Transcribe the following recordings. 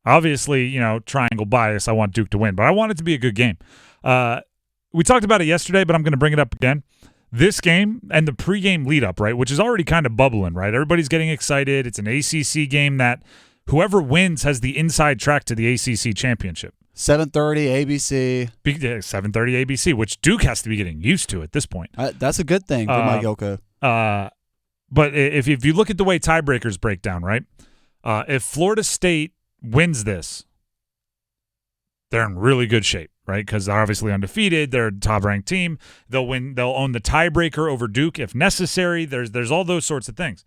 Obviously, triangle bias. I want Duke to win, but I want it to be a good game. We talked about it yesterday, but I'm going to bring it up again. This game and the pregame lead-up, right, which is already kind of bubbling, right? Everybody's getting excited. It's an ACC game that whoever wins has the inside track to the ACC championship. 7:30 ABC. 7:30 ABC, which Duke has to be getting used to at this point. That's a good thing for Mike Elko. But if you look at the way tiebreakers break down, right, if Florida State wins this, they're in really good shape, right? Because they're obviously undefeated. They're a top-ranked team. They'll win. They'll own the tiebreaker over Duke if necessary. There's all those sorts of things.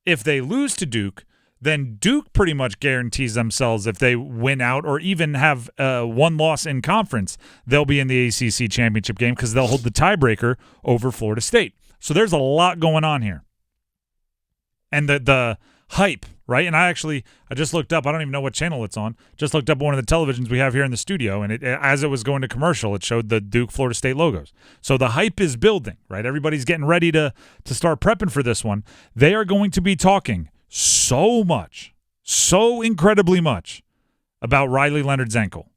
If they lose to Duke, then Duke pretty much guarantees themselves if they win out or even have one loss in conference, they'll be in the ACC championship game because they'll hold the tiebreaker over Florida State. So there's a lot going on here. And the hype, right? And I just looked up. I don't even know what channel it's on. Just looked up one of the televisions we have here in the studio, and as it was going to commercial, it showed the Duke Florida State logos. So the hype is building, right? Everybody's getting ready to start prepping for this one. They are going to be talking so incredibly much about Riley Leonard's ankle,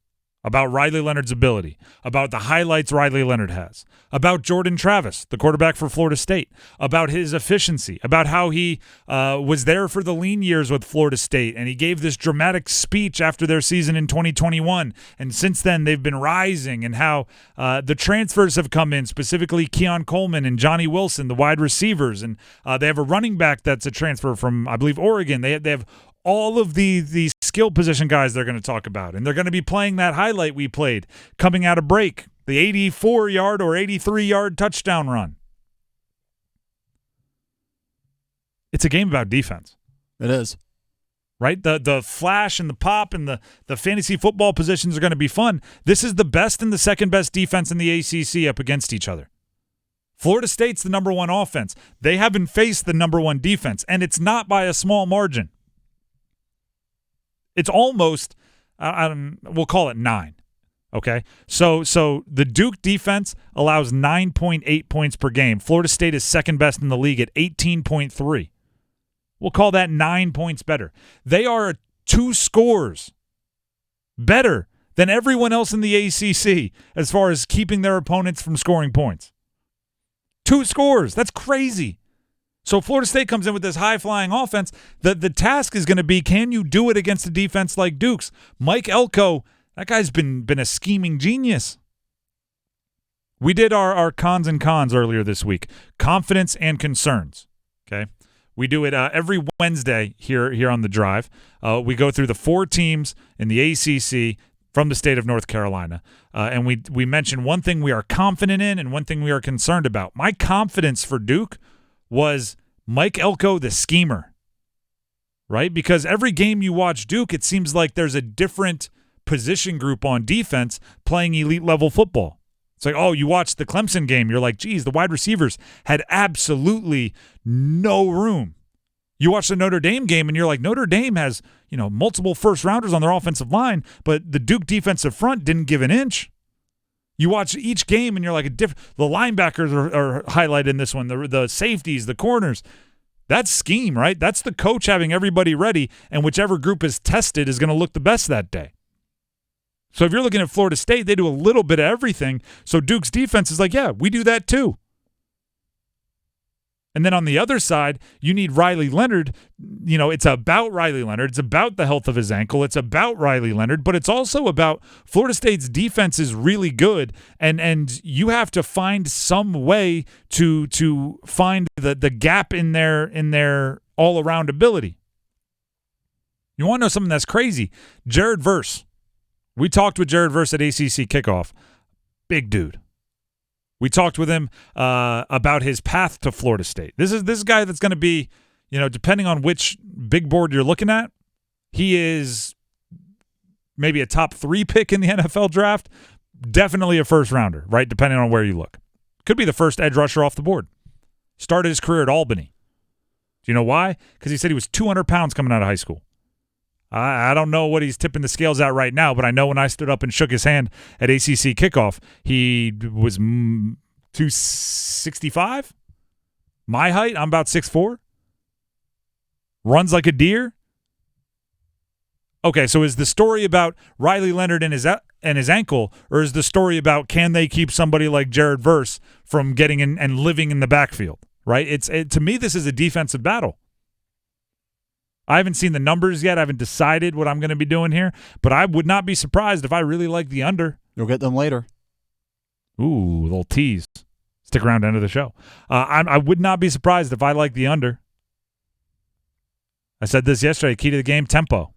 about Riley Leonard's ability, about the highlights Riley Leonard has, about Jordan Travis, the quarterback for Florida State, about his efficiency, about how he was there for the lean years with Florida State, and he gave this dramatic speech after their season in 2021, and since then they've been rising, and how the transfers have come in, specifically Keon Coleman and Johnny Wilson, the wide receivers, and they have a running back that's a transfer from, I believe, Oregon. They have all of these skill position guys they're going to talk about, and they're going to be playing that highlight we played coming out of break, the 84-yard or 83-yard touchdown run. It's a game about defense. It is. Right? The flash and the pop and the fantasy football positions are going to be fun. This is the best and the second best defense in the ACC up against each other. Florida State's the number one offense. They haven't faced the number one defense, and it's not by a small margin. It's almost, we'll call it 9, okay? So the Duke defense allows 9.8 points per game. Florida State is second best in the league at 18.3. We'll call that 9 points better. They are 2 scores better than everyone else in the ACC as far as keeping their opponents from scoring points. 2 scores. That's crazy. So Florida State comes in with this high-flying offense. The task is going to be, can you do it against a defense like Duke's? Mike Elko, that guy's been a scheming genius. We did our cons and cons earlier this week, confidence and concerns, okay? We do it every Wednesday here on The Drive. We go through the 4 teams in the ACC from the state of North Carolina, and we mention one thing we are confident in and one thing we are concerned about. My confidence for Duke was Mike Elko, the schemer, right? Because every game you watch Duke, it seems like there's a different position group on defense playing elite level football. It's like, oh, you watch the Clemson game, you're like, geez, the wide receivers had absolutely no room. You watch the Notre Dame game and you're like, Notre Dame has, multiple first rounders on their offensive line, but the Duke defensive front didn't give an inch. You watch each game and you're like, the linebackers are highlighted in this one, the safeties, the corners. That's scheme, right? That's the coach having everybody ready, and whichever group is tested is going to look the best that day. So if you're looking at Florida State, they do a little bit of everything. So Duke's defense is like, yeah, we do that too. And then on the other side, you need Riley Leonard. It's about Riley Leonard. It's about the health of his ankle. It's about Riley Leonard, but it's also about Florida State's defense is really good, and you have to find some way to find the gap in their all-around ability. You want to know something that's crazy? Jared Verse. We talked with Jared Verse at ACC Kickoff. Big dude. We talked with him about his path to Florida State. This is this guy that's going to be, depending on which big board you're looking at, he is maybe a top 3 pick in the NFL draft, definitely a first rounder, right? Depending on where you look. Could be the first edge rusher off the board. Started his career at Albany. Do you know why? Because he said he was 200 pounds coming out of high school. I don't know what he's tipping the scales at right now, but I know when I stood up and shook his hand at ACC Kickoff, he was 265. My height, I'm about 6'4". Runs like a deer. Okay, so is the story about Riley Leonard and his ankle, or is the story about can they keep somebody like Jared Verse from getting in and living in the backfield? Right? To me, this is a defensive battle. I haven't seen the numbers yet. I haven't decided what I'm going to be doing here, but I would not be surprised if I really like the under. You'll get them later. Ooh, little tease. Stick around to the end of the show. I would not be surprised if I like the under. I said this yesterday, key to the game, tempo.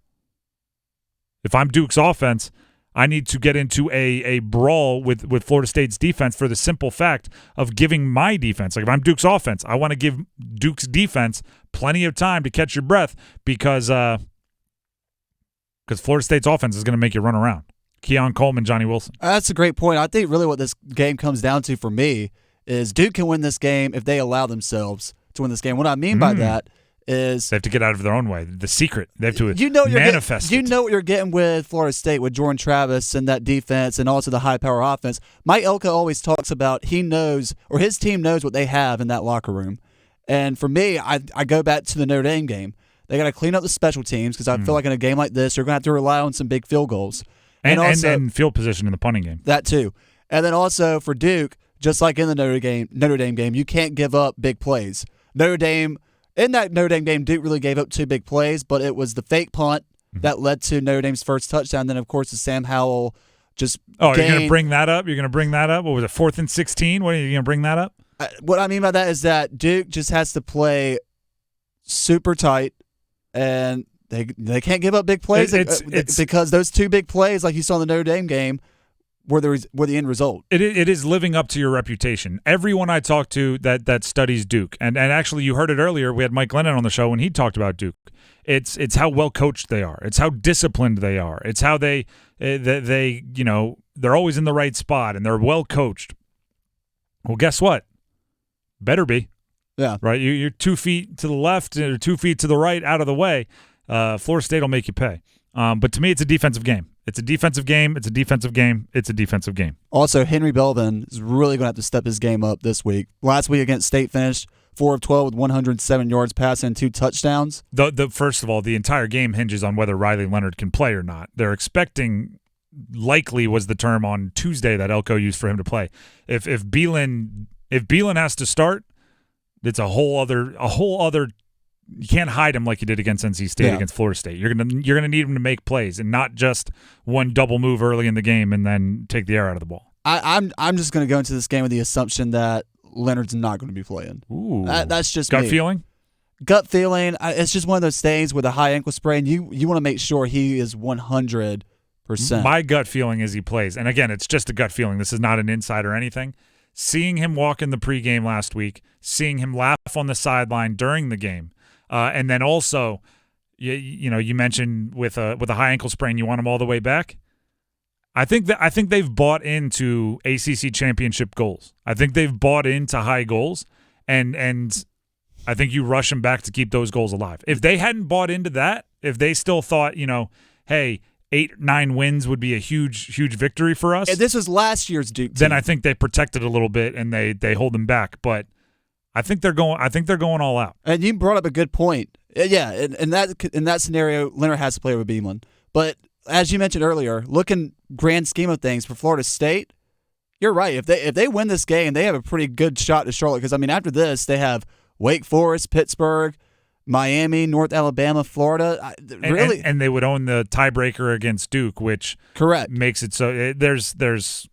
If I'm Duke's offense, I need to get into a brawl with Florida State's defense for the simple fact of giving my defense. Like if I'm Duke's offense, I want to give Duke's defense plenty of time to catch your breath because Florida State's offense is going to make you run around. Keon Coleman, Johnny Wilson. That's a great point. I think really what this game comes down to for me is Duke can win this game if they allow themselves to win this game. What I mean by that is they have to get out of their own way. The secret. They have to manifest You know what you're getting with Florida State, with Jordan Travis and that defense and also the high-power offense. Mike Elko always talks about he knows, or his team knows what they have in that locker room. And for me, I go back to the Notre Dame game. They got to clean up the special teams because I feel like in a game like this, you're going to have to rely on some big field goals. And field position in the punting game. That too. And then also for Duke, just like in the Notre Dame game, you can't give up big plays. In that Notre Dame game, Duke really gave up 2 big plays, but it was the fake punt that led to Notre Dame's first touchdown. Then, of course, the Sam Howell just you're going to bring that up? You're going to bring that up? What was it, 4th and 16? What are you going to bring that up? What I mean by that is that Duke just has to play super tight, and they can't give up big plays because those 2 big plays, like you saw in the Notre Dame game, were the end result. It is living up to your reputation. Everyone I talk to that studies Duke, and actually you heard it earlier, we had Mike Lennon on the show when he talked about Duke. It's how well coached they are. It's how disciplined they are. It's how they they're always in the right spot and they're well coached. Well, guess what? Better be. Yeah. Right? You're 2 feet to the left or 2 feet to the right out of the way. Florida State will make you pay. But to me, it's a defensive game. It's a defensive game. It's a defensive game. It's a defensive game. Also, Henry Belvin is really going to have to step his game up this week. Last week against State finished 4 of 12 with 107 yards passing and 2 touchdowns. First of all, the entire game hinges on whether Riley Leonard can play or not. They're expecting, likely was the term on Tuesday that Elko used for him to play. If Beelan has to start, it's a whole other. You can't hide him like you did against NC State against Florida State. You're gonna need him to make plays and not just one double move early in the game and then take the air out of the ball. I'm just gonna go into this game with the assumption that Leonard's not going to be playing. Ooh, that's just gut me. feeling. Gut feeling. It's just one of those things with a high ankle sprain. You want to make sure he is 100%. My gut feeling is he plays, and again, it's just a gut feeling. This is not an insight or anything. Seeing him walk in the pregame last week, seeing him laugh on the sideline during the game. And then also, you mentioned with a high ankle sprain, you want him all the way back. I think they've bought into ACC championship goals. I think they've bought into high goals, and I think you rush them back to keep those goals alive. If they hadn't bought into that, if they still thought, hey, 8-9 wins would be a huge victory for us. And this was last year's Duke team. Then I think they protected a little bit and they hold them back, but. I think they're going all out. And you brought up a good point. Yeah, in that scenario, Leonard has to play with Beeman. But as you mentioned earlier, looking grand scheme of things for Florida State, you're right. If they win this game, they have a pretty good shot to Charlotte. Because after this, they have Wake Forest, Pittsburgh, Miami, North Alabama, Florida. And they would own the tiebreaker against Duke, which makes it so there's.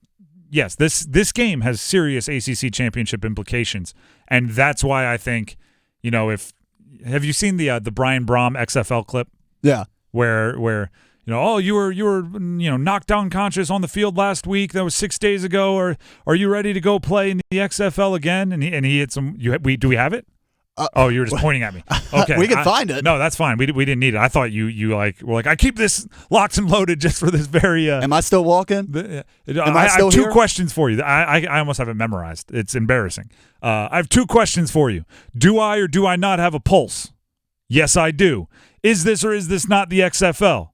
Yes, this game has serious ACC championship implications, and that's why I think, have you seen the Brian Brom XFL clip? Yeah, where you were knocked down unconscious on the field last week. That was 6 days ago. Or are you ready to go play in the XFL again? And he hit some. Do we have it? You were just pointing at me. Okay, we can find it. No, that's fine. We didn't need it. I thought you were like I keep this locked and loaded just for this very. Am I still walking? I have 2 questions for you. I almost have it memorized. It's embarrassing. I have 2 questions for you. Do I or do I not have a pulse? Yes, I do. Is this or is this not the XFL?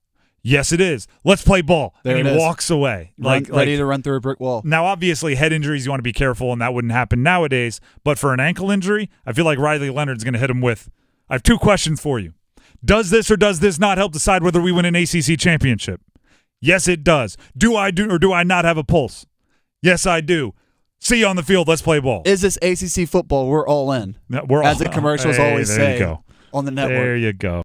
Yes, it is. Let's play ball. There and he walks away. Ready to run through a brick wall. Now, obviously, head injuries, you want to be careful, and that wouldn't happen nowadays. But for an ankle injury, I feel like Riley Leonard's going to hit him with, I have 2 questions for you. Does this or does this not help decide whether we win an ACC championship? Yes, it does. Do I do or do I not have a pulse? Yes, I do. See you on the field. Let's play ball. Is this ACC football? We're all in. No, we're As all, the commercials hey, always there you say go. on the network. There you go.